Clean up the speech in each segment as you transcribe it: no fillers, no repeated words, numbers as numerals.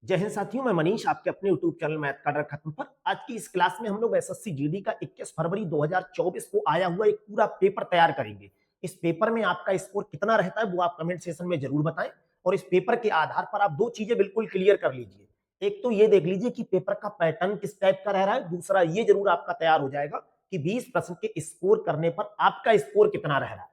जय हिंद साथियों, मैं मनीष आपके अपने YouTube चैनल मैथ का डर खत्म पर आज की इस क्लास में हम लोग एसएससी जीडी का 21 फरवरी 2024 को आया हुआ एक पूरा पेपर तैयार करेंगे। इस पेपर में आपका स्कोर कितना रहता है वो आप कमेंट सेक्शन में जरूर बताएं और इस पेपर के आधार पर आप दो चीजें बिल्कुल क्लियर कर लीजिए। एक तो ये देख लीजिए कि पेपर का पैटर्न किस टाइप का रह रहा है, दूसरा ये जरूर आपका तैयार हो जाएगा कि 20 प्रश्न के स्कोर करने पर आपका स्कोर कितना रह रहा है।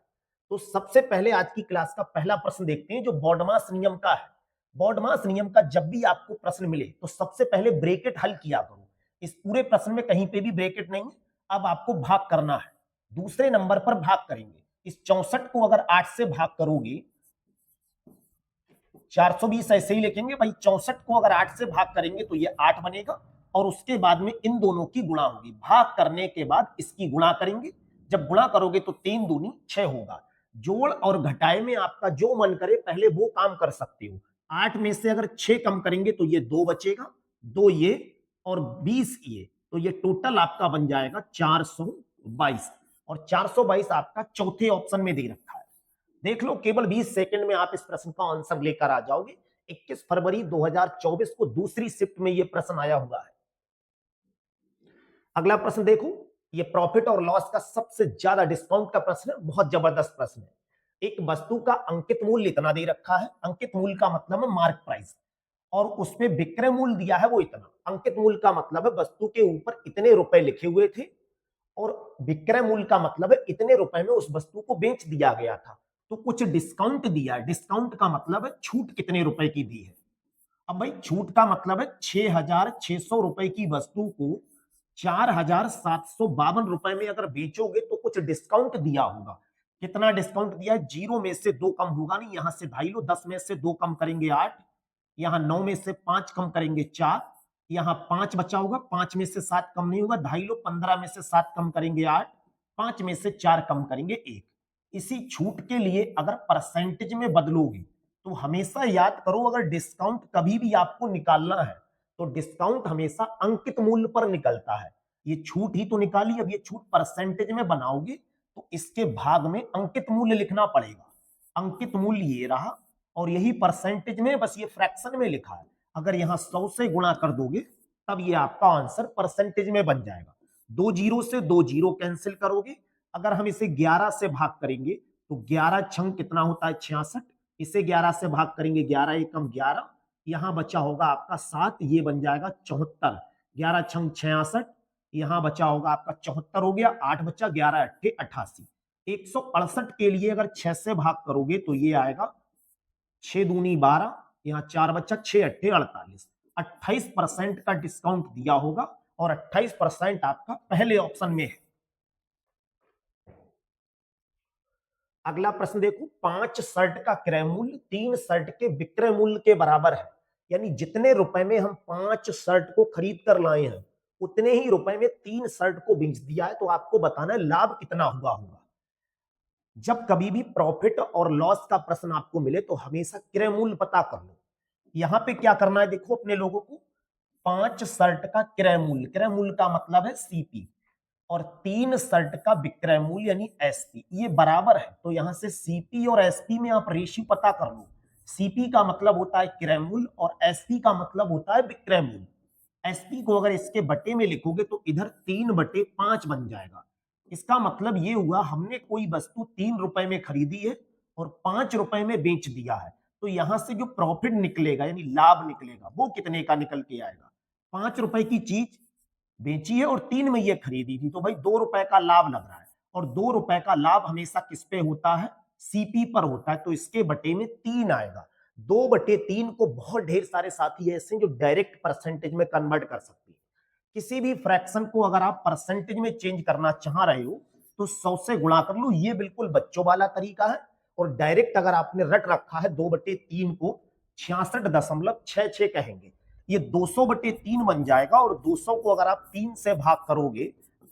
तो सबसे पहले आज की क्लास का पहला प्रश्न देखते हैं जो बॉडमास नियम का है। बॉडमास नियम का जब भी आपको प्रश्न मिले तो सबसे पहले ब्रैकेट हल किया करो। इस पूरे प्रश्न में कहीं पे भी ब्रैकेट नहीं है। अब आपको भाग करना है, दूसरे नंबर पर भाग करेंगे। इस 64 को अगर 8 से भाग करोगे, 420 ऐसे ही लिखेंगे भाई। 64 को अगर 8 से भाग करेंगे तो ये 8 बनेगा और उसके बाद में इन दोनों की गुणा होगी। भाग करने के बाद इसकी गुणा करेंगे, जब गुणा करोगे तो 3 दूनी 6 होगा। जोड़ और घटाए में आपका जो मन करे पहले वो काम कर सकते हो। 8 में से अगर 6 कम करेंगे तो ये 2 बचेगा, 2 ये और 20 ये, तो ये टोटल आपका बन जाएगा 422 और 422 आपका चौथे ऑप्शन में दे रखा है। देख लो, केवल 20 सेकंड में आप इस प्रश्न का आंसर लेकर आ जाओगे। 21 फरवरी 2024 को दूसरी शिफ्ट में यह प्रश्न आया हुआ है। अगला प्रश्न देखो, ये प्रॉफिट और लॉस का सबसे ज्यादा डिस्काउंट का प्रश्न है, बहुत जबरदस्त प्रश्न है। एक वस्तु का अंकित मूल्य इतना दे रखा है, अंकित मूल्य का मतलब है मार्क प्राइस, और उसमें विक्रय मूल्य दिया है वो इतना। अंकित मूल्य का मतलब है वस्तु के ऊपर इतने रुपए लिखे हुए थे और विक्रय मूल्य का मतलब है इतने रुपए में उस वस्तु को बेच दिया गया था। तो कुछ डिस्काउंट दिया है, डिस्काउंट का मतलब है छूट कितने रुपए की दी है। अब भाई छूट का मतलब है 6,600 रुपए की वस्तु को 4,752 रुपए में अगर बेचोगे तो कुछ डिस्काउंट दिया होगा। कितना डिस्काउंट दिया है? 0 में से 2 कम होगा नहीं, यहां से ढाई लो, 10 में से 2 कम करेंगे 8, यहां 9 में से 5 कम करेंगे 4, यहां 5 बचा होगा, 5 में से 7 कम नहीं होगा, ढाई लो, 15 में से 7 कम करेंगे 8, 5 में से 4 कम करेंगे 1। इसी छूट के लिए अगर परसेंटेज में बदलोगे तो हमेशा याद करो, अगर डिस्काउंट कभी भी आपको निकालना है तो डिस्काउंट हमेशा अंकित मूल्य पर निकलता है। ये छूट ही तो निकाली, अब ये छूट परसेंटेज में बनाओगे तो इसके भाग में अंकित मूल्य लिखना पड़ेगा। अंकित मूल्य ये रहा और यही परसेंटेज में, बस ये फ्रैक्शन में लिखा है। अगर यहां 100 से गुणा कर दोगे तब ये आपका आंसर परसेंटेज में बन जाएगा। 2 जीरो से 2 जीरो कैंसिल करोगे। अगर हम इसे 11 से भाग करेंगे तो 11 छंग कितना होता है? 66। इसे 11 से भाग करेंगे, 11 एकम 11, यहां बचा होगा आपका 7, ये बन जाएगा 74। 11 छंग 66, यहां बचा होगा आपका 74 हो गया, 8 बचा, 11 अट्ठे 88। 168 के लिए अगर 6 से भाग करोगे तो ये आएगा 6 दूनी 12, यहां 4 बचा, 6 अट्ठे 48। 28% का डिस्काउंट दिया होगा और 28% आपका पहले ऑप्शन में है। अगला प्रश्न देखो, 5 शर्ट का क्रय मूल्य 3 शर्ट के विक्रय मूल्य के बराबर है। यानी जितने रुपए में हम 5 शर्ट को खरीद कर लाए हैं उतने ही रुपए में 3 शर्ट को बेच दिया है, तो आपको बताना है लाभ कितना हुआ होगा। जब कभी भी प्रॉफिट और लॉस का प्रश्न आपको मिले तो हमेशा क्रय मूल्य पता कर लो। यहां पे क्या करना है देखो अपने लोगों को, 5 शर्ट का क्रय मूल्य, क्रय मूल्य का मतलब है सीपी, और 3 शर्ट का विक्रय मूल्य यानी एसपी, ये बराबर है। तो यहां से सीपी और एसपी में आप रेशियो पता कर लो। सीपी का मतलब होता है क्रय मूल्य और एसपी का मतलब होता है विक्रय मूल्य। एसपी को अगर इसके बटे में लिखोगे तो इधर 3/5 बन जाएगा। इसका मतलब ये हुआ हमने कोई वस्तु 3 रुपए में खरीदी है और 5 रुपए में बेच दिया है, तो यहां से जो प्रॉफिट निकलेगा यानी लाभ निकलेगा वो कितने का निकल के आएगा? 5 रुपए की चीज बेची है और 3 में ये खरीदी थी, तो भाई 2 रुपए का लाभ लग रहा है, और 2 रुपए का लाभ हमेशा किस पे होता है? सीपी पर होता है, तो इसके बटे में 3 आएगा। 2/3 को बहुत ढेर सारे साथी ऐसे हैं जो डायरेक्ट परसेंटेज में कन्वर्ट कर सकते हैं। किसी भी फ्रैक्शन को अगर आप परसेंटेज में चेंज करना चाह रहे हो तो 100 से गुणा कर लो, ये बिल्कुल बच्चों वाला तरीका है। और डायरेक्ट अगर आपने रट रखा है 2/3 को 66.66 कहेंगे, ये 200/3 बन जाएगा, और 200 को अगर आप 3 से भाग करोगे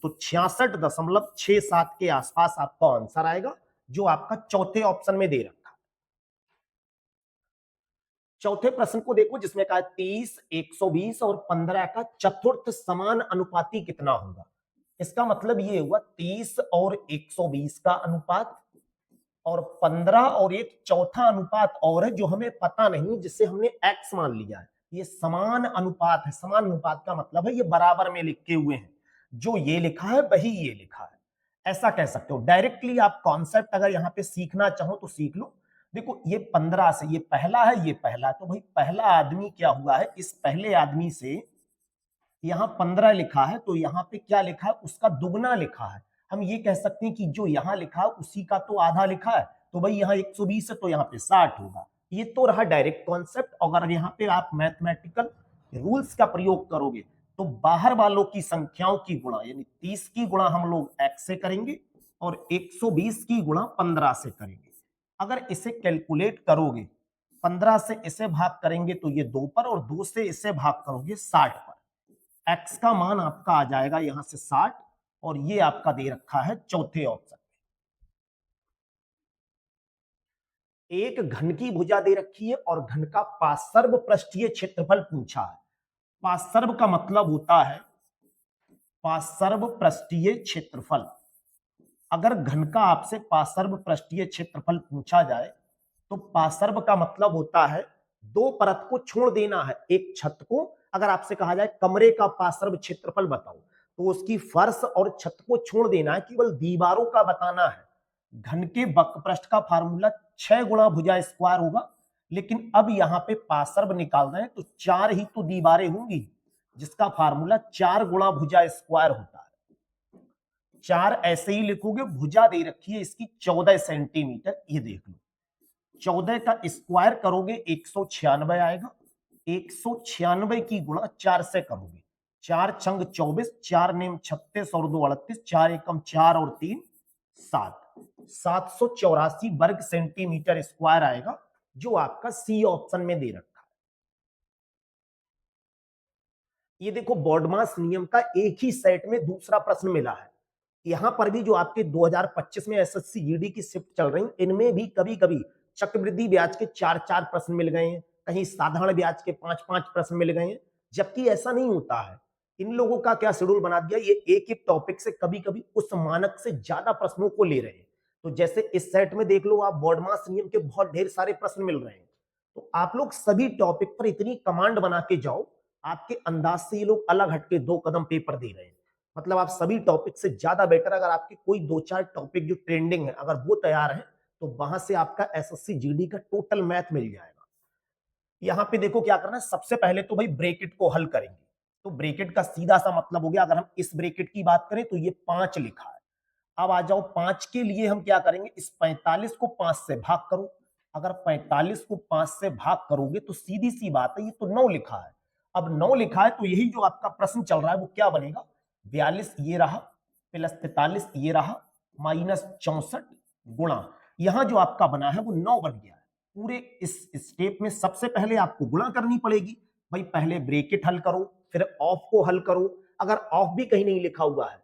तो 66.67 के आसपास आपका आंसर आएगा, जो आपका चौथे ऑप्शन में दे रखा है। चौथे प्रश्न को देखो जिसमें कहा 30, 120 और 15 का चतुर्थ समान अनुपाती कितना होगा। इसका मतलब ये हुआ 30 और 120 का अनुपात, और 15 और एक चौथा अनुपात और है जो हमें पता नहीं, जिसे हमने x मान लिया है। ये समान अनुपात है। समान अनुपात का मतलब है ये बराबर में लिखे हुए हैं, जो ये लिखा है वही ये लिखा है, ऐसा कह सकते हो। डायरेक्टली आप कॉन्सेप्ट अगर यहाँ पे सीखना चाहो तो सीख लो। देखो ये 15 से, ये पहला है, ये पहला है, तो भाई पहला आदमी क्या हुआ है, इस पहले आदमी से यहाँ 15 लिखा है, तो यहाँ पे क्या लिखा है, उसका दुगना लिखा है। हम ये कह सकते हैं कि जो यहाँ लिखा है उसी का तो आधा लिखा है, तो भाई यहाँ 120 है तो यहाँ पे 60 होगा। ये तो रहा डायरेक्ट कॉन्सेप्ट। अगर यहाँ पे आप मैथमेटिकल रूल्स का प्रयोग करोगे तो बाहर वालों की संख्याओं की गुणा, यानी 30 की गुणा हम लोग x से करेंगे और 120 की गुणा 15 से करेंगे। अगर इसे कैलकुलेट करोगे, 15 से इसे भाग करेंगे तो ये 2 पर, और 2 से इसे भाग करोगे 60 पर। x का मान आपका आ जाएगा यहां से 60, और ये आपका दे रखा है चौथे ऑप्शन में। एक घन की भुजा दे रखी है और घन का पार्श्व पृष्ठीय क्षेत्रफल पूछा है। पार्श्व का मतलब होता है पार्श्व पृष्ठीय क्षेत्रफल। अगर घन का आपसे पार्श्व पृष्ठीय क्षेत्रफल पूछा जाए तो पार्श्व का मतलब होता है दो परत को छोड़ देना है, एक छत को। अगर आपसे कहा जाए कमरे का पार्श्व क्षेत्रफल बताओ, तो उसकी फर्श और छत को छोड़ देना है, केवल दीवारों का बताना है। घन के वक्रपृष्ठ का फार्मूला 6 गुणा भुजा स्क्वायर होगा, लेकिन अब यहाँ पे पार्श्व निकालना है तो 4 ही तो दीवारें होंगी, जिसका फार्मूला 4 गुणा भुजा स्क्वायर होता है। 4 ऐसे ही लिखोगे, भुजा दे रखी है इसकी 14 सेंटीमीटर, ये देख लो। 14 का स्क्वायर करोगे 196 आएगा। 196 की गुणा 4 से करोगे, 4 छंग 24, 4 नेम 36 और 2 38, 4 एकम 4 और 3 7, 784 वर्ग सेंटीमीटर स्क्वायर आएगा, जो आपका सी ऑप्शन में दे रखा है। ये देखो बॉडमास नियम का एक ही सेट में दूसरा प्रश्न मिला है। यहां पर भी जो आपके 2025 में एसएससी जीडी की शिफ्ट चल रही, इनमें भी कभी कभी चक्रवृद्धि ब्याज के 4-4 प्रश्न मिल गए हैं, कहीं साधारण ब्याज के 5-5 प्रश्न मिल गए हैं, जबकि ऐसा नहीं होता है। इन लोगों का क्या शेड्यूल बना दिया, ये एक एक टॉपिक से कभी कभी उस मानक से ज्यादा प्रश्नों को ले रहे हैं। तो जैसे इस सेट में देख लो आप, बॉडमास नियम के बहुत ढेर सारे प्रश्न मिल रहे हैं। तो आप लोग सभी टॉपिक पर इतनी कमांड बना के जाओ, आपके अंदाज से ये लोग अलग हटके 2 कदम पेपर दे रहे हैं। मतलब आप सभी टॉपिक से ज्यादा बेटर, अगर आपके कोई 2-4 टॉपिक जो ट्रेंडिंग है अगर वो तैयार है, तो वहां से आपका एसएससी जीडी का टोटल मैथ मिल जाएगा। यहां पे देखो क्या करना है, सबसे पहले तो भाई ब्रैकेट को हल करेंगे। तो ब्रैकेट का सीधा सा मतलब हो गया, अगर हम इस ब्रैकेट की बात करें तो ये 5 लिखा है। अब आ जाओ 5 के लिए हम क्या करेंगे, इस 45 को 5 से भाग करो। अगर 45 को 5 से भाग करोगे तो सीधी सी बात है, ये तो 9 लिखा है। अब 9 लिखा है तो यही जो आपका प्रश्न चल रहा है वो क्या बनेगा, 42 ये रहा प्लस 43 ये रहा माइनस 64 गुणा, यहां जो आपका बना है वो 9 बन गया है। पूरे इस स्टेप में सबसे पहले आपको गुणा करनी पड़ेगी। भाई पहले ब्रैकेट हल करो, फिर ऑफ को हल करो। अगर ऑफ भी कहीं नहीं लिखा हुआ है,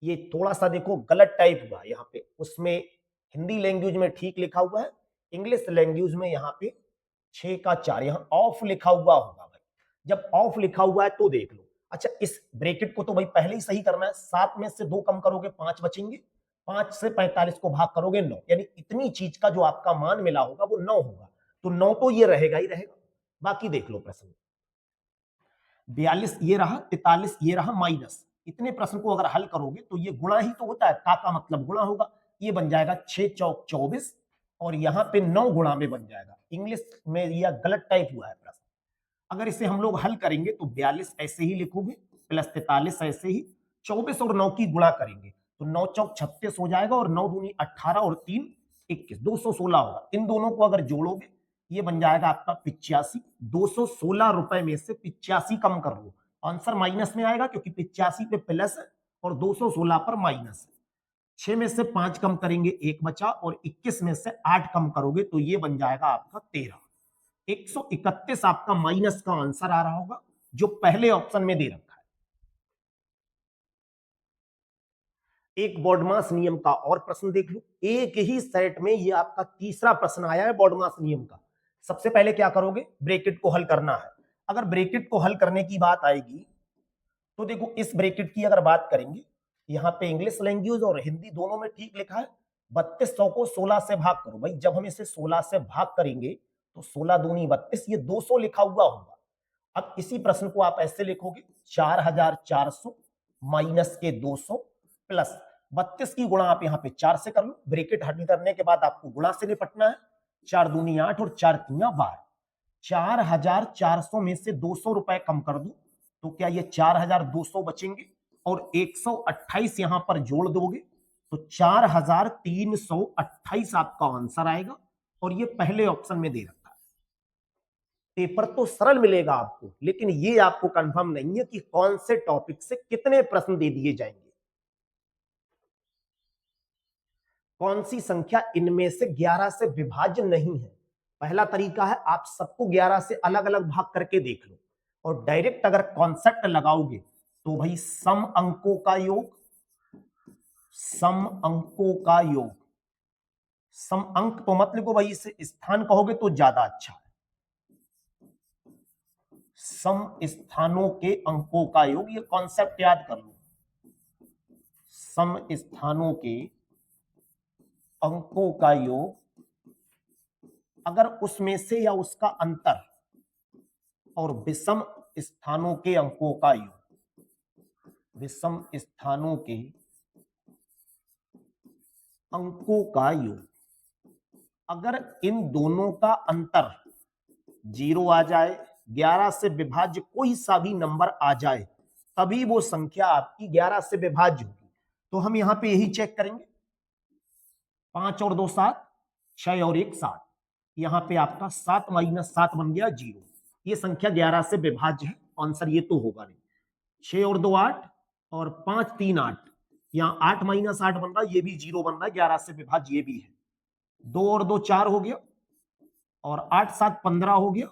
ये थोड़ा सा देखो गलत टाइप हुआ यहाँ पे, उसमें हिंदी लैंग्वेज में ठीक लिखा हुआ है, इंग्लिश लैंग्वेज में यहाँ पे 6 का 4, यहाँ ऑफ लिखा हुआ होगा। भाई जब ऑफ लिखा हुआ है तो देख लो। अच्छा इस ब्रैकेट को तो भाई पहले ही सही करना है, 7 में से 2 कम करोगे 5 बचेंगे, 5 से 45 को भाग करोगे 9, यानी इतनी चीज का जो आपका मान मिला होगा वो 9 होगा। तो 9 तो ये रहेगा ही रहेगा। बाकी देख लो प्रश्न, 42 ये रहा 43 ये रहा माइनस, इतने प्रश्न को अगर हल करोगे तो ये गुणा ही तो होता है, का मतलब गुणा होगा। ये बन जाएगा 6 चौक 24, और यहाँ पे 9 गुणा में बन जाएगा। इंग्लिश में यह गलत टाइप हुआ है प्रश्न। अगर इसे हम लोग हल करेंगे तो 42 ऐसे ही लिखोगे प्लस 43 ऐसे ही, 24 और 9 की गुणा करेंगे तो 9 चौक 36 हो जाएगा, और 9 दूनी 18 और 3 21, 216 होगा। इन दोनों को अगर जोड़ोगे ये बन जाएगा आपका 85। 216 रुपए में से 85 कम कर लो, आंसर माइनस में आएगा, क्योंकि 85 पे प्लस है और 216 पर माइनस है। 6 में से 5 कम करेंगे 1 बचा, और 21 में से 8 कम करोगे तो ये बन जाएगा आपका 13। 131 आपका माइनस का आंसर आ रहा होगा, जो पहले ऑप्शन में दे रखा है। एक बॉडमास नियम का और प्रश्न देख लो, एक ही सेट में ये आपका तीसरा प्रश्न आया है बॉडमास नियम का। सबसे पहले क्या करोगे, ब्रैकेट को हल करना है। अगर ब्रैकेट को हल करने की बात आएगी तो देखो इस ब्रैकेट की अगर बात करेंगे, यहाँ पे इंग्लिश लैंग्वेज और हिंदी दोनों में ठीक लिखा है। 3200 को 16 से भाग करो। भाई जब हम इसे 16 से भाग करेंगे तो 16 दूनी 32, ये 200 लिखा हुआ होगा, अब इसी प्रश्न को आप ऐसे लिखोगे 4400 माइनस के 200 प्लस 32 की गुणा आप यहाँ पे 4 से कर लो, ब्रैकेट हट करने के बाद आपको गुणा से निपटना है। 4 दूनी 8 और 4 तीन 12। 4400 में से 200 रुपए कम कर दो तो क्या ये 4200 बचेंगे और 128 यहां पर जोड़ दोगे तो 4328 आपका आंसर आएगा। और ये पहले ऑप्शन में दे रखा है। पेपर तो सरल मिलेगा आपको, लेकिन ये आपको कंफर्म नहीं है कि कौन से टॉपिक से कितने प्रश्न दे दिए जाएंगे। कौन सी संख्या इनमें से 11 से विभाज्य नहीं है। पहला तरीका है आप सबको 11 से अलग अलग भाग करके देख लो और डायरेक्ट अगर कॉन्सेप्ट लगाओगे तो भाई सम अंकों का योग, सम अंकों का योग, सम अंक तो मत लिखो भाई, इसे स्थान कहोगे तो ज्यादा अच्छा है। सम स्थानों के अंकों का योग, ये कॉन्सेप्ट याद कर लो। सम स्थानों के अंकों का योग अगर उसमें से या उसका अंतर, और विषम स्थानों के अंकों का योग, विषम स्थानों के अंकों का योग अगर इन दोनों का अंतर 0 आ जाए, 11 से विभाज्य कोई सा भी नंबर आ जाए, तभी वो संख्या आपकी 11 से विभाज्य होगी। तो हम यहां पे यही चेक करेंगे। 5 और 2 7, 6 और 1 7, यहां पे आपका 7 माइनस 7 बन गया 0। ये संख्या 11 से विभाज्य है, आंसर ये तो होगा नहीं। 6 और 2 8 और 5 3 8, यहां 8 माइनस 8 बन रहा है, ये भी 0 बन रहा है, 11 से विभाज्य ये भी है। 2 और 2 4 हो गया और 8 7 15 हो गया,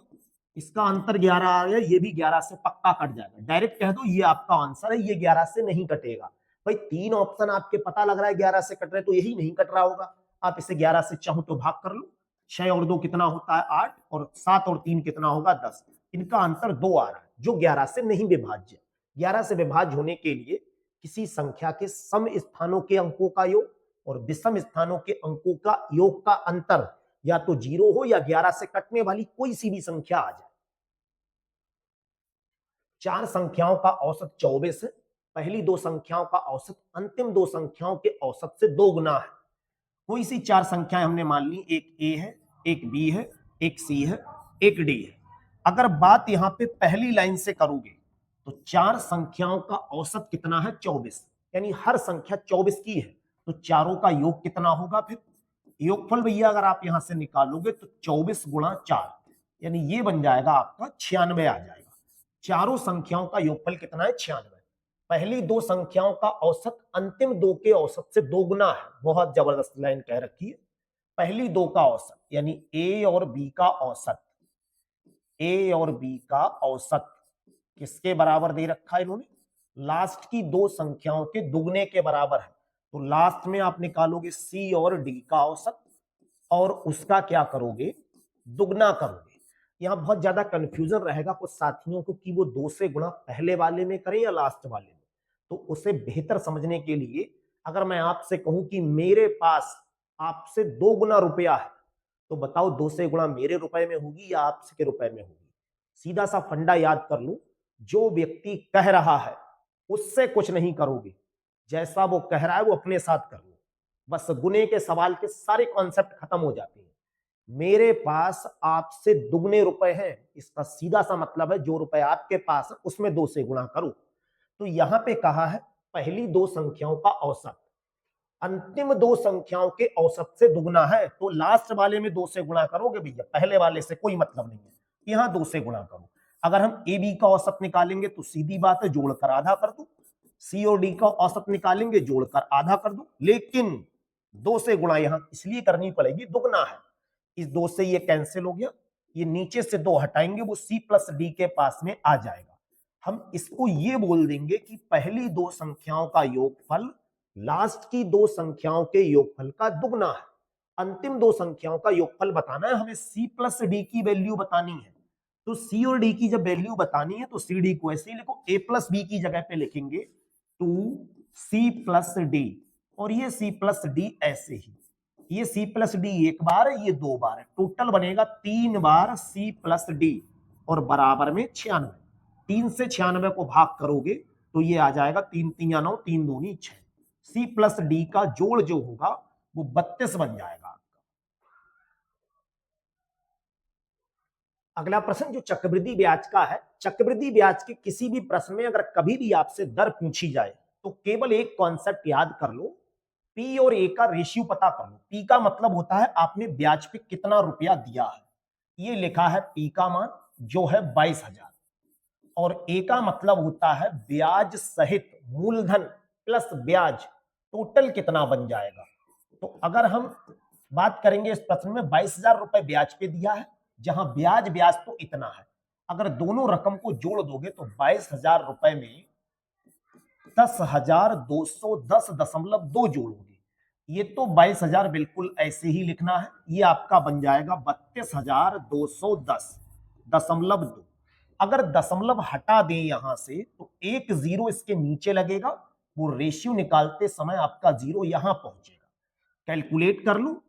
इसका अंतर 11 आ गया, ये भी 11 से पक्का कट जाएगा। डायरेक्ट कह दो ये आपका आंसर है, ये 11 से नहीं कटेगा। भाई 3 ऑप्शन आपके पता लग रहा है 11 से कट रहे, तो यही नहीं कट रहा होगा। आप इसे 11 से चाहो तो भाग कर लो। 6 और 2 कितना होता है 8, और 7 और 3 कितना होगा 10। इनका अंतर 2 आ रहा है, जो 11 से नहीं विभाज्य। 11 से विभाज्य होने के लिए किसी संख्या के सम स्थानों के अंकों का योग और विषम स्थानों के अंकों का योग का अंतर या तो 0 हो या 11 से कटने वाली कोई सी भी संख्या आ जाए। 4 संख्याओं का औसत 24 है। पहली 2 संख्याओं का औसत अंतिम 2 संख्याओं के औसत से 2 गुना है। कोई सी 4 संख्याएं हमने मान ली, एक ए है, एक बी है, एक सी है, एक डी है। अगर बात यहां पे पहली लाइन से करोगे तो 4 संख्याओं का औसत कितना है 24, यानी हर संख्या 24 की है, तो चारों का योग कितना होगा। फिर योगफल भैया अगर आप यहां से निकालोगे तो 24 गुणा 4, यानी ये बन जाएगा आपका 96 आ जाएगा। चारों संख्याओं का योगफल कितना है 96। पहली 2 संख्याओं का औसत अंतिम 2 के औसत से 2 गुना है। बहुत जबरदस्त लाइन कह रखी है। पहली 2 का औसत यानी ए और बी का औसत, ए और बी का औसत किसके बराबर दे रखा है इन्होंने, लास्ट की 2 संख्याओं के दुगने के बराबर है। तो लास्ट में आप निकालोगे सी और डी का औसत और उसका क्या करोगे, दुगना करोगे। यहां बहुत ज्यादा कंफ्यूजन रहेगा कुछ साथियों को कि वो 2 से गुणा पहले वाले में करें या लास्ट वाले में। तो उसे बेहतर समझने के लिए अगर मैं आपसे कहूं कि मेरे पास आपसे 2 गुना रुपया है, तो बताओ 2 से गुणा मेरे रुपए में होगी या आपके रुपए में होगी। सीधा सा फंडा याद कर लो, जो व्यक्ति कह रहा है उससे कुछ नहीं करोगे, जैसा वो कह रहा है वो अपने साथ कर लो। बस गुने के सवाल के सारे कॉन्सेप्ट खत्म हो जाते हैं। मेरे पास आपसे दुगने रुपए हैं, इसका सीधा सा मतलब है जो रुपए आपके पास है उसमें 2 से गुणा करो। तो यहां पे कहा है पहली 2 संख्याओं का औसत अंतिम 2 संख्याओं के औसत से दुगना है, तो लास्ट वाले में 2 से गुणा करोगे भैया, पहले वाले से कोई मतलब नहीं है, यहां 2 से गुणा करो। अगर हम ए बी का औसत निकालेंगे तो सीधी बात है जोड़कर आधा कर दो, सी और डी का औसत निकालेंगे जोड़कर आधा कर दो, लेकिन 2 से गुणा यहां इसलिए करनी पड़ेगी, दुगना है। इस 2 से ये कैंसिल हो गया, ये नीचे से 2 हटाएंगे वो सी प्लस डी के पास में आ जाएगा। हम इसको ये बोल देंगे कि पहली 2 संख्याओं का योगफल लास्ट की 2 संख्याओं के योगफल का दुगना है। अंतिम 2 संख्याओं का योगफल बताना है, हमें सी प्लस डी की वैल्यू बतानी है। तो सी और डी की जब वैल्यू बतानी है तो सी डी को ऐसे ही लिखो, ए प्लस बी की जगह पे लिखेंगे 2 सी प्लस डी, और ये सी प्लस डी ऐसे ही, ये सी प्लस डी एक बार है, ये 2 बार है, टोटल बनेगा 3 बार सी प्लस डी। और बराबर में 96। 3 से 96 को भाग करोगे तो ये आ जाएगा 3 3 9, 3 दूनी 6। सी प्लस डी का जोड़ जो होगा वो 32 बन जाएगा आपका। अगला प्रश्न जो चक्रवृद्धि ब्याज का है, चक्रवृद्धि ब्याज के किसी भी प्रश्न में अगर कभी भी आपसे दर पूछी जाए तो केवल एक कॉन्सेप्ट याद कर लो, पी और ए का रेशियो पता कर लो। पी का मतलब होता है आपने ब्याज पे कितना रुपया दिया है, ये लिखा है पी का मान जो है 22,000, और ए का मतलब होता है ब्याज सहित मूलधन प्लस ब्याज टोटल कितना बन जाएगा। तो अगर हम बात करेंगे इस प्रश्न में 22,000 रुपए ब्याज पे दिया है, जहां ब्याज ब्याज तो इतना है, अगर दोनों रकम को जोड़ दोगे तो 22,000 रुपए में 10,210.2 जोड़ोगे, ये तो 22,000 बिल्कुल ऐसे ही लिखना है, ये आपका बन जाएगा 32,210.2। अगर दशमलव हटा दें यहां से तो एक जीरो इसके नीचे लगेगा, वो रेशियो निकालते समय आपका जीरो यहां पहुंचेगा। कैलकुलेट कर लो,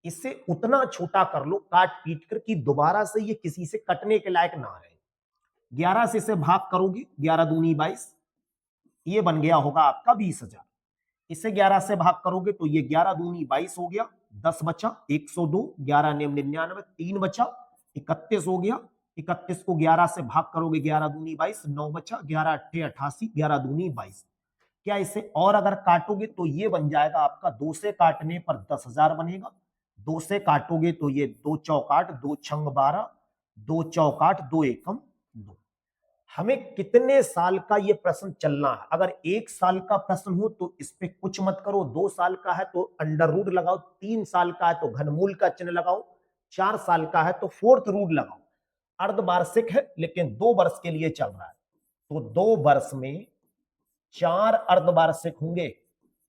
इसे उतना छोटा कर लो काट पीट कर कि दोबारा से ये किसी से कटने के लायक ना रहे। 11 से इसे भाग करोगे, 11 दूनी 22, ये बन गया होगा आपका 20,000। इसे 11 से भाग करोगे तो ये 11 दूनी 22 हो गया, 10 बचा 102, 11 नेम 99, 3 बचा 31 हो गया। 31 को 11 से भाग करोगे, 11 दूनी 22, 9 बचा, 11 अट्ठे 88, 11 दूनी 22। क्या इसे और अगर काटोगे तो ये बन जाएगा आपका, 2 से काटने पर 10,000 बनेगा, 2 से काटोगे तो ये 2 चौक 8, 2 छंग 12, 2 चौक 8, 2 एकम 2। हमें कितने साल का ये प्रश्न चलना है? अगर 1 साल का प्रश्न हो तो इस पे कुछ मत करो, 2 साल का है तो अंडर रूट लगाओ, 3 साल का है तो घनमूल का चिन्ह लगाओ, 4 साल का है तो फोर्थ रूट लगाओ। अर्धवार्षिक है लेकिन 2 वर्ष के लिए चल रहा है, तो 2 वर्ष में 4 अर्धवार्षिक होंगे।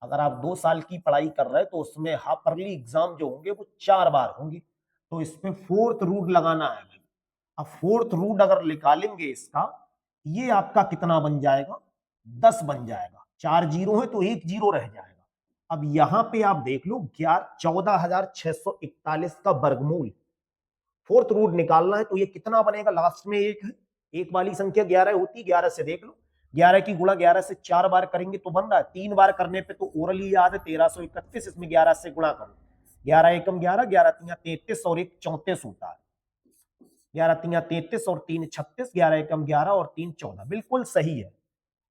अगर आप 2 साल की पढ़ाई कर रहे हैं तो उसमें हाफरली एग्जाम जो होंगे वो 4 बार होंगे, तो इसमें फोर्थ रूट लगाना है। अब फोर्थ रूट अगर निकालेंगे इसका, ये आपका कितना बन जाएगा, 10 बन जाएगा। 4 जीरो है तो 1 जीरो रह जाएगा। अब यहां पे आप देख लो 14,641 का वर्गमूल, फोर्थ रूट निकालना है तो ये कितना बनेगा, लास्ट में 1 है, 1 वाली संख्या 11 होती, 11 से देख लो, 11 की गुणा 11 से 4 बार करेंगे तो बन रहा है, 3 बार करने पे तो ओरली याद है 1331, इसमें 11 से गुणा करो, 11 एकम 11, 11 तिया 33 और 1 34 होता है, 11 तिया 33 और 3 36, 11 एकम 11 और 3 14, बिल्कुल सही है।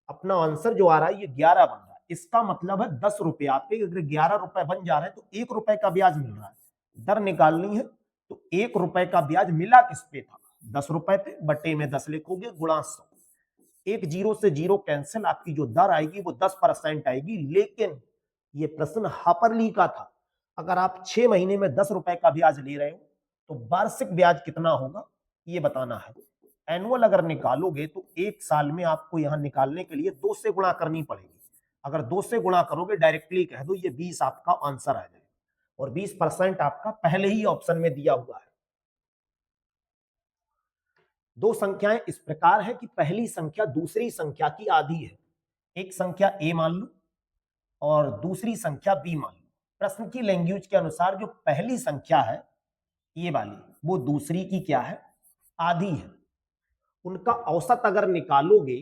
अपना आंसर जो आ रहा है ये 11 बन रहा है। इसका मतलब है 10 रुपए आपके अगर 11 रुपए बन जा रहे हैं तो 1 रुपए का ब्याज मिल रहा है। दर निकालनी है तो 1 रुपए का ब्याज मिला किस पे था, 10 रुपए पे, बटे में 10 लिखोगे, गुणा 100। एक जीरो से जीरो कैंसिल, आपकी जो दर आएगी वो 10% आएगी। लेकिन ये प्रश्न हाफरली का था, अगर आप 6 महीने में 10 रुपए का ब्याज ले रहे हो तो वार्षिक ब्याज कितना होगा ये बताना है। एनुअल अगर निकालोगे तो 1 साल में आपको यहां निकालने के लिए 2 से गुणा करनी पड़ेगी। अगर 2 से गुणा करोगे डायरेक्टली कह दो ये 20 आपका आंसर आ जाएगा, और 20% आपका पहले ही ऑप्शन में दिया हुआ है। 2 संख्याएं इस प्रकार है कि पहली संख्या दूसरी संख्या की आधी है। एक संख्या ए मान लो और दूसरी संख्या बी मान लो। प्रश्न की लैंग्वेज के अनुसार जो पहली संख्या है ये वाली, वो दूसरी की क्या है, आधी है। उनका औसत अगर निकालोगे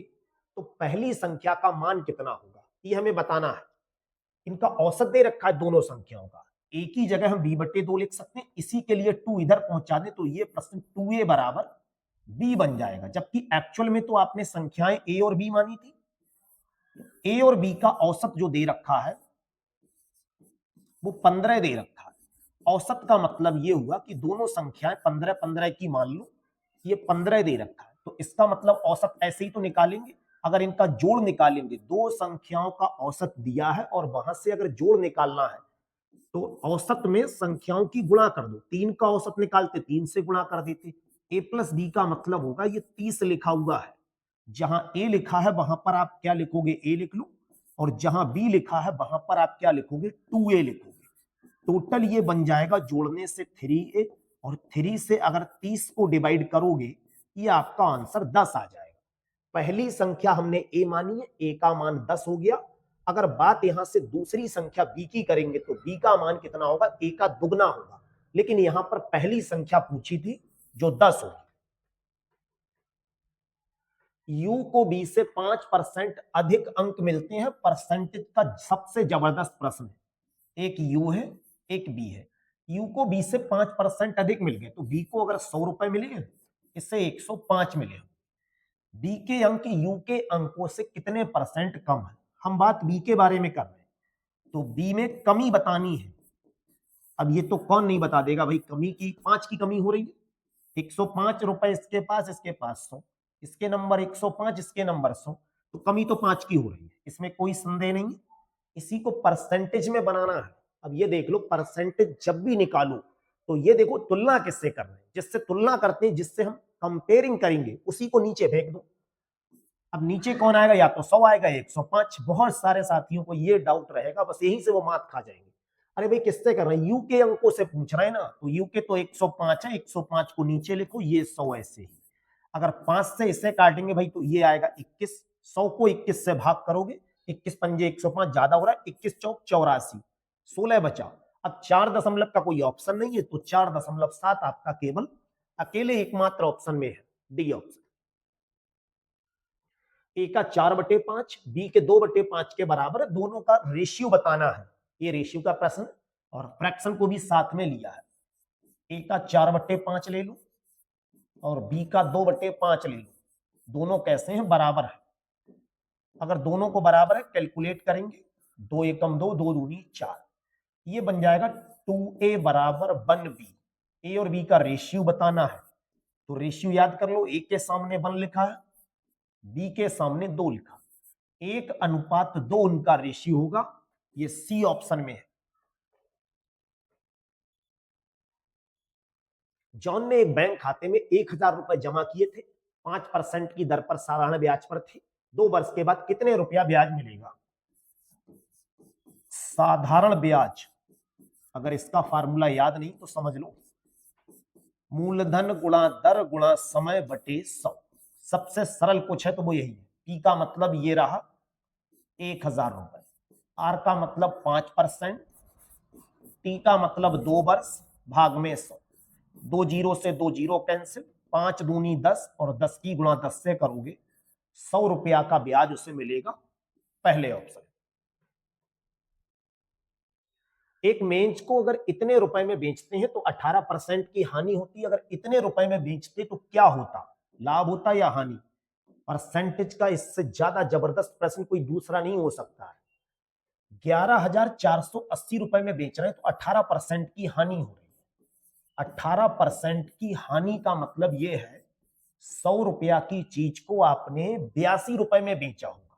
तो पहली संख्या का मान कितना होगा ये हमें बताना है। इनका औसत दे रखा है दोनों संख्याओं का, एक ही जगह हम b/2 लिख सकते हैं, इसी के लिए 2 इधर पहुंचा दे तो ये प्रश्न 2a बराबर b बन जाएगा, जबकि एक्चुअल में तो आपने संख्याएं a और b मानी थी। a और b का औसत जो दे रखा है वो 15 दे रखा है। औसत का मतलब ये हुआ कि दोनों संख्याएं 15-15 की मान लो, ये 15 दे रखा है, तो इसका मतलब औसत ऐसे ही तो निकालेंगे। अगर इनका जोड़ निकालेंगे, दो संख्याओं का औसत दिया है और वहां से अगर जोड़ निकालना है तो औसत में संख्याओं की गुणा कर दो। 3 का औसत निकालते 3 से गुणा कर देते। a प्लस बी का मतलब होगा ये 30 लिखा हुआ है, जहां a लिखा है वहां पर आप क्या लिखोगे, a लिख लो, और जहां b लिखा है वहां पर आप क्या लिखोगे, 2a लिखोगे। टोटल ये बन जाएगा जोड़ने से 3a, और 3 से अगर 30 को डिवाइड करोगे ये आपका आंसर 10 आ जाएगा। पहली संख्या हमने a मानी है, a का मान 10 हो गया। अगर बात यहां से दूसरी संख्या b की करेंगे तो b का मान कितना होगा, a का दुगना होगा, लेकिन यहां पर पहली संख्या पूछी थी जो 10 होगी। यू को बी से 5% अधिक अंक मिलते हैं, परसेंटेज का सबसे जबरदस्त प्रश्न है। एक यू है, एक बी है। यू को बी से 5% अधिक मिल गए, तो बी को अगर 100 रुपए मिले, इससे 105 मिले। बी के अंक यू के अंकों से कितने परसेंट कम है? हम बात बी के बारे में कर रहे हैं, तो बी में कमी बतानी है। अब ये तो कौन नहीं बता देगा भाई, कमी की 5 की कमी हो रही है। 105 रुपए इसके पास, इसके पास 100, इसके नंबर 105, इसके नंबर 100, तो कमी तो 5 की हो रही है, इसमें कोई संदेह नहीं है। इसी को परसेंटेज में बनाना है। अब ये देख लो, परसेंटेज जब भी निकालो तो ये देखो तुलना किससे कर रहे हैं, जिससे तुलना करते हैं, जिससे हम कंपेयरिंग करेंगे, उसी को नीचे फेंक दो। अब नीचे कौन आएगा? या तो 100 आएगा, 105। बहुत सारे साथियों को ये डाउट रहेगा, बस यहीं से वो मात खा जाएंगे। अरे भाई किससे कर रहे हैं? यू के अंकों से पूछ रहे हैं ना, तो यू के तो 105 है, 105 को नीचे लिखो, ये 100 ऐसे ही। अगर 5 से इससे काटेंगे भाई तो ये आएगा 21। 100 को 21 से भाग करोगे, 21 पंजे 105, ज्यादा हो रहा है, 21 चौक 84, 16 बचा। अब 4 दशमलव का कोई ऑप्शन नहीं है, तो 4.7 आपका केवल अकेले एकमात्र ऑप्शन में है, डी ऑप्शन। ए का 4/5, बी के 2/5 के बराबर है, दोनों का रेशियो बताना है। ये रेशियो का प्रश्न, और फ्रैक्शन को भी साथ में लिया है। ए का 4/5 ले लो और बी का 2/5 ले लो, दोनों कैसे हैं? बराबर है। अगर दोनों को बराबर है, कैलकुलेट करेंगे, 2 एकम 2, 2 दूनी 4, ये बन जाएगा 2a बराबर 1b। ए और बी का रेशियो बताना है, तो रेशियो याद कर लो, ए के सामने 1 लिखा है, बी के सामने 2 लिखा, 1:2 उनका रेशियो होगा। ये सी ऑप्शन में है। जॉन ने एक बैंक खाते में 1000 रुपए जमा किए थे, 5% की दर पर सालाना ब्याज पर थे। 2 वर्ष के बाद कितने रुपया ब्याज मिलेगा? साधारण ब्याज, अगर इसका फार्मूला याद नहीं तो समझ लो, मूलधन गुणा दर गुणा समय बटे 100। सबसे सरल कुछ है तो वो यही है। पी का मतलब ये रहा 1000 रुपए, आर का मतलब 5%, टी का मतलब 2 वर्ष, भाग में 100। 2 जीरो से 2 जीरो कैंसिल, 5 दूनी 10, और 10 की गुणा 10 से करोगे, 100 रुपया का ब्याज उसे मिलेगा, पहले ऑप्शन। एक मेज को अगर इतने रुपए में बेचते हैं तो 18% की हानि होती है। अगर इतने रुपए में बेचते तो क्या होता? लाभ होता या हानि? परसेंटेज का इससे ज्यादा जबरदस्त प्रश्न कोई दूसरा नहीं हो सकता है। 11,480 रुपए में बेच रहे हैं तो 18% की हानि हो रही है। 18% की हानि का मतलब यह है 100 रुपया की चीज को आपने 82 रुपए में बेचा होगा,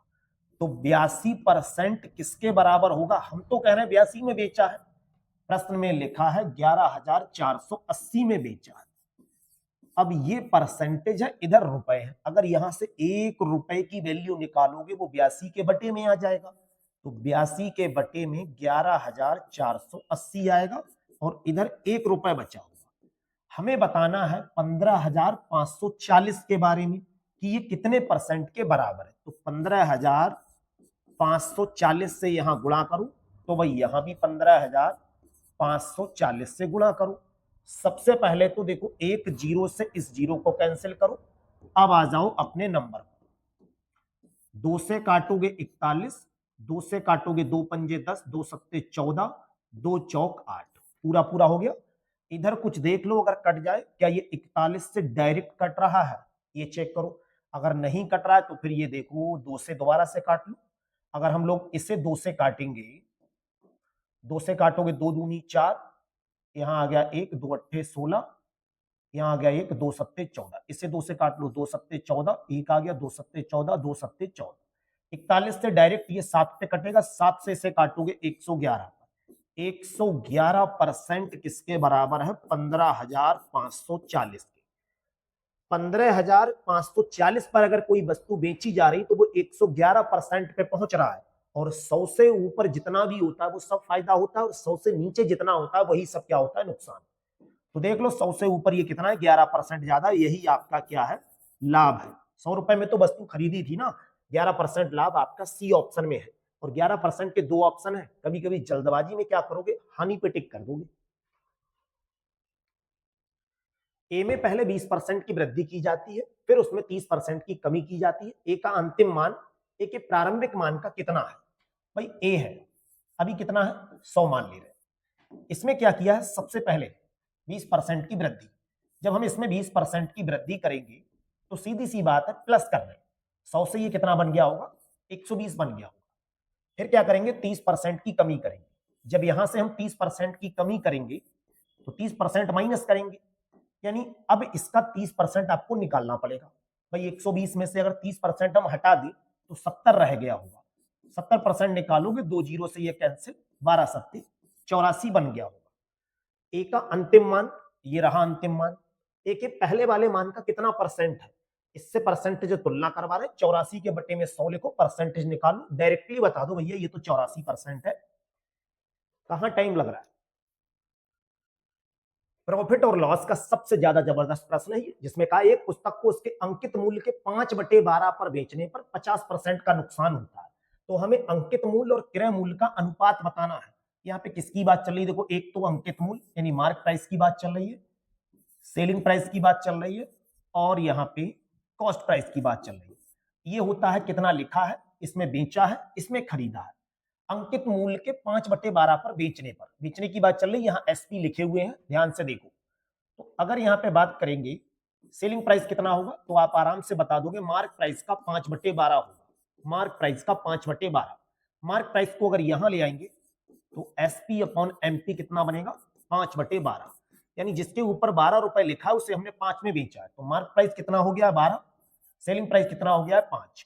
तो 82% किसके बराबर होगा? हम तो कह रहे हैं 82 में बेचा है, प्रश्न में लिखा है 11,480 में बेचा है। अब ये परसेंटेज है, इधर रुपए है, अगर यहां से 1 रुपए की वैल्यू निकालोगे वो 82 के बटे में आ जाएगा, तो 82 के बटे में 11,480 आएगा, और इधर 1 रुपए बचा होगा। हमें बताना है 15,540 के बारे में कि ये कितने परसेंट के बराबर है। तो 15,540 से यहां गुणा करूं, तो भाई यहां भी 15,540 से गुणा करो। सबसे पहले तो देखो, एक जीरो से इस जीरो को कैंसिल करो। अब आ जाओ अपने नंबर, 2 से काटोगे 41, 2 से काटोगे 2 पंजे 10, 2 सत्ते 14, 2 चौक 8, पूरा पूरा हो गया। इधर कुछ देख लो, अगर कट जाए, क्या ये 41 से डायरेक्ट कट रहा है? ये चेक करो। अगर नहीं कट रहा है तो फिर ये देखो 2 से दोबारा से काट लो। अगर हम लोग इसे 2 से काटेंगे, 2 से काटोगे 2 दूनी 4, यहां आ गया 1, 2 अट्ठे 16, यहां आ गया 1, 2 सत्ते 14, इसे 2 से काट लो, 2 सत्ते 14, 1 आ गया, 2 सत्ते 14, 2 सत्ते 14। 41 से डायरेक्ट ये 7 पे कटेगा, 7 से इसे काटोगे 111, 111% किसके बराबर है? 15,540 के। 15,540 पर अगर कोई वस्तु बेची जा रही तो वो 111% पे पहुंच रहा है, और 100 से ऊपर जितना भी होता है वो सब फायदा होता है, और 100 से नीचे जितना होता है वही सब क्या होता है? नुकसान। तो देख लो 100 से ऊपर ये कितना है? 11% ज्यादा, यही आपका क्या है? लाभ है। 100 रुपए में तो वस्तु खरीदी थी ना, 11% लाभ आपका सी ऑप्शन में है। और 11% के 2 ऑप्शन है, कभी कभी जल्दबाजी में क्या करोगे? हानि पे टिक कर दोगे। ए में पहले 20% की वृद्धि की जाती है, फिर उसमें 30% की कमी की जाती है। ए का अंतिम मान ए के प्रारंभिक मान का कितना है? भाई ए है, अभी कितना है? 100 मान ले रहे हैं। इसमें क्या किया है? सबसे पहले 20% की वृद्धि। जब हम इसमें 20% की वृद्धि करेंगे तो सीधी सी बात है प्लस कर रहे हैं। 100 से ये कितना बन गया होगा? 120 बन गया होगा। फिर क्या करेंगे? 30% की कमी करेंगे। जब यहां से हम 30% की कमी करेंगे तो 30% माइनस करेंगे, यानी अब इसका 30% आपको निकालना पड़ेगा। भाई 120 में से अगर 30% हम हटा दें तो 70 रह गया होगा। 70% निकालोगे, 2 जीरो से ये कैंसिल, 12 सत्ते 84 बन गया होगा। ए का अंतिम मान ये रहा अंतिम मान। ए के पहले वाले मान का कितना परसेंट है? इससे परसेंटेज तुलना करवा रहे। 84 के बटे में 100 लिखो, परसेंटेज निकालो, डायरेक्टली बता दो भैया ये तो 84% है। कहां टाइम लग रहा है? प्रॉफिट और लॉस का सबसे ज्यादा जबरदस्त प्रश्न है जिसमें कहा एक पुस्तक को उसके अंकित मूल्य के 5/12 पर बेचने पर 50% का नुकसान होता है, तो हमें अंकित मूल्य और क्रय मूल्य का अनुपात बताना है। यहाँ पे किसकी बात चल रही है? देखो, एक तो अंकित मूल्य यानी मार्क प्राइस की बात चल रही है, सेलिंग प्राइस की बात चल रही है, और यहाँ पे कॉस्ट प्राइस की बात चल रही है। ये होता है कितना लिखा है, इसमें बेचा है, इसमें खरीदा है। अंकित मूल्य के 5/12 पर बेचने पर, बेचने की बात चल रही है, यहाँ एसपी लिखे हुए हैं, ध्यान से देखो। तो अगर यहाँ पे बात करेंगे सेलिंग प्राइस कितना होगा, तो आप आराम से बता दोगे मार्क प्राइस का 5/12 होगा। मार्क प्राइस का 5/12। मार्क प्राइस को अगर यहां ले आएंगे तो एसपी अपॉन एमपी कितना बनेगा? 5/12। यानी जिसके ऊपर 12 रुपए लिखा है उसे हमने 5 में बेचा है, तो मार्क प्राइस कितना हो गया? 12। सेलिंग प्राइस कितना हो गया? 5।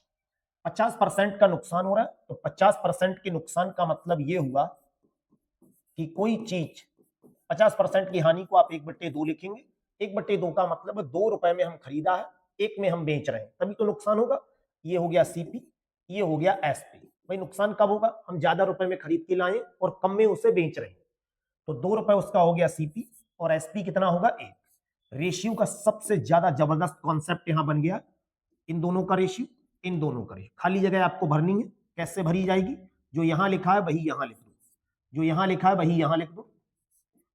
50% का नुकसान हो रहा है, तो 50% के नुकसान का मतलब ये हुआ कि कोई चीज 50% की हानि को आप 1/2 लिखेंगे। 1/2 का मतलब 2 रुपए में हम खरीदा है, 1 में हम बेच रहे हैं, तभी तो नुकसान होगा। ये हो गया सीपी, ये हो गया एसपी। भाई नुकसान कब होगा? हम ज्यादा रुपए में खरीद के लाए और कम में उसे बेच रहे हैं, तो 2 रुपए उसका हो गया सीपी, और एसपी कितना होगा? 1। रेशियो का सबसे ज्यादा जबरदस्त कॉन्सेप्ट यहां बन गया। इन दोनों का रेशियो, इन दोनों का रेशियो। खाली जगह आपको भरनी है, कैसे भरी जाएगी? जो यहां लिखा है वही यहां लिख दो, जो यहां लिखा है वही यहां लिख दो।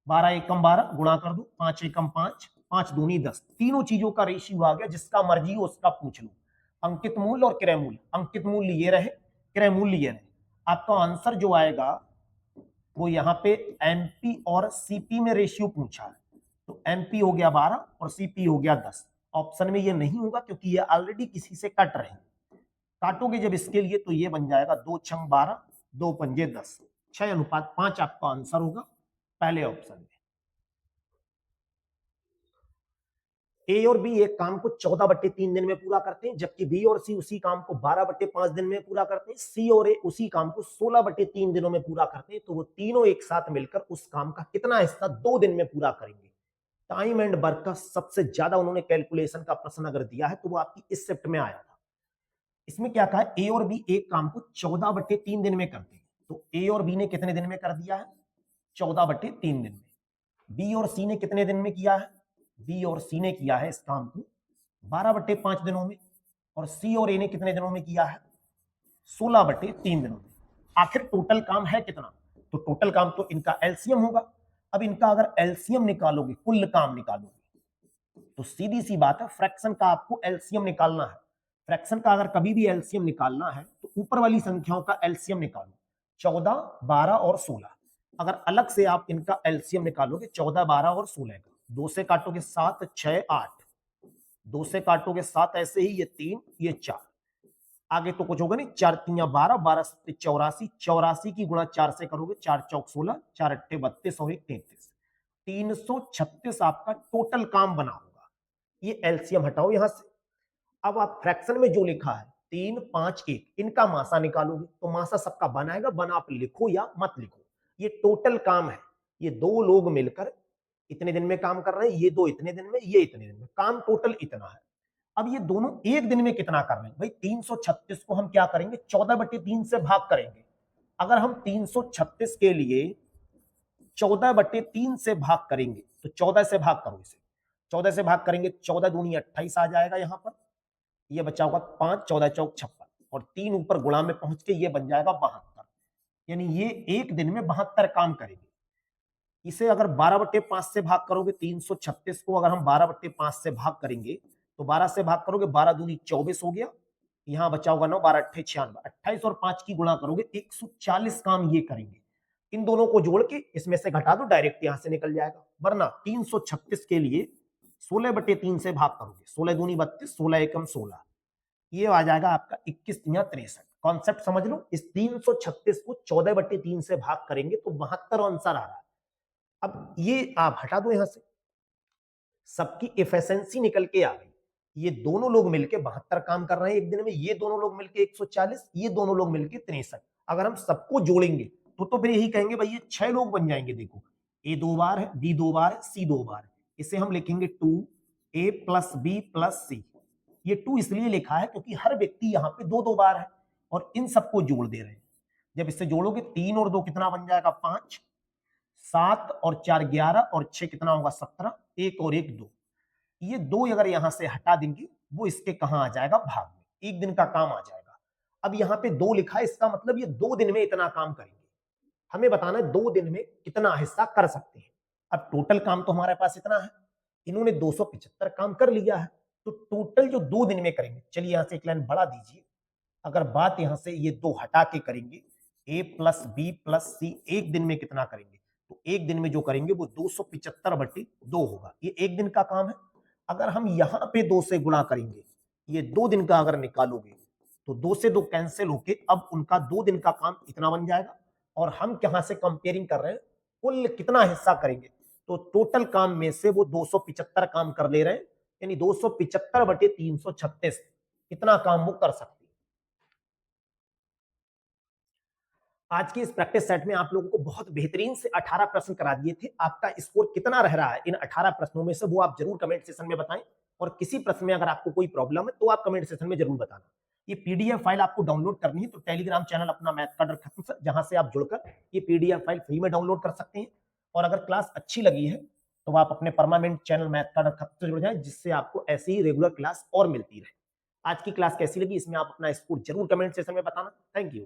12 एकम 12 गुणा कर दो, 5 एकम 5, 5 दूनी 10। तीनों चीजों का रेशियो आ गया, जिसका मर्जी हो उसका पूछ लो। अंकित मूल्य और क्रय मूल्य, अंकित मूल्य ये रहे, क्रय मूल्य ये रहे। आपका आंसर जो आएगा वो यहाँ पे एमपी और सीपी में रेशियो पूछा है, तो एमपी हो गया 12 और सीपी हो गया 10। ऑप्शन में ये नहीं होगा क्योंकि ये ऑलरेडी किसी से कट रहे हैं। काटोगे जब इसके लिए तो ये बन जाएगा 2 छंग 12, 2 पंजे 10, 6:5 आपका आंसर होगा पहले ऑप्शन में। ए और बी एक काम को 14/3 दिन में पूरा करते हैं, जबकि बी और सी उसी काम को 12/5 दिन में पूरा करते हैं। सी और ए उसी काम को 16/3 दिनों में पूरा करते हैं, तो वो तीनों एक साथ मिलकर उस काम का कितना हिस्सा 2 दिन में पूरा करेंगे। टाइम एंड वर्क का सबसे ज्यादा उन्होंने कैलकुलेशन का प्रश्न अगर दिया है तो वो आपकी इस शिफ्ट में आया था। इसमें क्या कहा? ए और बी एक काम को 14/3 दिन में करते हैं, तो ए और बी ने कितने दिन में कर दिया है? 14/3 दिन में। बी और सी ने कितने दिन में किया है? बी और सी ने किया है इस काम को 12/5 दिनों में, और सी और ए ने कितने दिनों में किया है? 16/3 दिनों में। आखिर टोटल काम है कितना? तो टोटल काम तो इनका एलसीएम होगा। अब इनका अगर एलसीएम निकालोगे, कुल काम निकालोगे, तो सीधी सी बात है फ्रैक्शन का आपको एलसीएम निकालना है। फ्रैक्शन का अगर कभी भी एलसीएम निकालना है तो ऊपर वाली संख्याओं का एलसीएम निकालो, 14, 12 और 16। अगर अलग से आप इनका एलसीएम निकालोगे 14, 12 और 16 का, 2 से काटोगे 7, 6, 8, 2 से काटोगे 7, ऐसे ही ये 3, ये 4, आगे तो कुछ होगा नहीं। 4 3 12, 12 7 84, 84 की गुणा 4 से करोगे, 4 चौक 16, 4 अट्ठे 32 और 1 33, 336 आपका टोटल काम बना होगा। ये एलसीएम हटाओ यहां से। अब आप फ्रैक्शन में जो लिखा है 3, 5, 1, इनका मासा निकालोगे, तो मासा सबका बनाएगा, बना आप लिखो या मत लिखो। ये टोटल काम है, ये 2 लोग मिलकर इतने दिन में काम कर रहे हैं, ये 2 इतने दिन में, ये इतने दिन में, काम टोटल इतना है। अब ये दोनों एक दिन में कितना कर रहे हैं? भाई 336 को हम क्या करेंगे? 14/3 से भाग करेंगे। अगर हम 336 के लिए 14/3 से भाग करेंगे तो 14 से भाग करो इसे, 14 से भाग करेंगे, 14 दूनी 28 आ जाएगा यहां पर, ये बचा होगा 5, 14 चौक 56, और 3 ऊपर गुणा में पहुंच के ये बन जाएगा 72। यानी ये एक दिन में 72 काम करेंगे। इसे अगर 12/5 से भाग करोगे, 336 को अगर हम 12/5 से भाग करेंगे तो 12 से भाग करोगे, 12 दूनी 24 हो गया, यहां बचा होगा 9, 12 अट्ठे 96, 28 और 5 की गुणा करोगे 140 काम ये करेंगे। इन दोनों को जोड़ के इसमें से घटा दो, डायरेक्ट यहां से निकल जाएगा। वरना 336 के लिए 16/3 से भाग करोगे, 16 दूनी 32, 16 एकम 16, ये आ जाएगा आपका 21 या 63। कॉन्सेप्ट समझ लो, इस 336 को 14/3 से भाग करेंगे तो 72 आंसर आ रहा है। अब ये आप हटा दो यहां से, सबकी एफिशिएंसी निकल के आ गई। ये दोनों लोग मिलके 72 काम कर रहे हैं एक दिन में, ये दोनों लोग मिलके 140, ये दोनों लोग मिलके 63। अगर हम सबको जोड़ेंगे तो फिर यही कहेंगे भाई ये 6 लोग बन जाएंगे। देखो ए 2 बार है, बी 2 बार है, सी 2 बार है। इसे हम लिखेंगे 2a + b + c। ये 2 इसलिए लिखा है क्योंकि हर व्यक्ति यहाँ पे 2 2 बार है और इन सबको जोड़ दे रहे हैं। जब इससे जोड़ोगे 3 और 2 कितना बन जाएगा 5, 7 और 4 11 और 6 कितना होगा 17, 1 और 1 2। ये 2 अगर यहां से हटा देंगे वो इसके कहां आ जाएगा भाग में, एक दिन का काम आ जाएगा। अब यहाँ पे 2 लिखा है, इसका मतलब ये 2 दिन में इतना काम करेंगे। हमें बताना है 2 दिन में कितना हिस्सा कर सकते हैं। अब टोटल काम तो हमारे पास इतना है, इन्होंने 275 काम कर लिया है, तो टोटल जो 2 दिन में करेंगे, चलिए यहां से एक लाइन बढ़ा दीजिए। अगर बात यहां से ये 2 हटा के करेंगे, a + b + c एक दिन में कितना करेंगे, तो एक दिन में जो करेंगे वो 275/2 होगा। ये एक दिन का काम है। अगर हम यहां पे 2 से गुणा करेंगे, ये 2 दिन का अगर निकालोगे तो 2 से 2 कैंसिल होके अब उनका 2 दिन का काम इतना बन जाएगा। और हम कहां से कंपेयरिंग कर रहे हैं, कुल कितना हिस्सा करेंगे, तो टोटल काम में से वो 275 काम कर ले रहे हैं, यानी 275/336 कितना काम वो कर सकते हैं। आज की इस प्रैक्टिस सेट में आप लोगों को बहुत बेहतरीन से 18 प्रश्न करा दिए थे। आपका स्कोर कितना रह रहा है इन 18 प्रश्नों में से वो आप जरूर कमेंट सेक्शन में बताएं। और किसी प्रश्न में अगर आपको कोई प्रॉब्लम है तो आप कमेंट सेक्शन में जरूर बताना। ये पीडीएफ फाइल आपको डाउनलोड करनी है तो टेलीग्राम चैनल अपना मैथ का डर खत्म से, जहां से आप जुड़कर ये पीडीएफ फाइल फ्री में डाउनलोड कर सकते हैं। और अगर क्लास अच्छी लगी है तो आप अपने परमानेंट चैनल मैथ का डर खत्म से जुड़ जाए, जिससे आपको ऐसी ही रेगुलर क्लास और मिलती रहे। आज की क्लास कैसी लगी इसमें आप अपना स्कोर जरूर कमेंट सेक्शन में बताना। Thank you.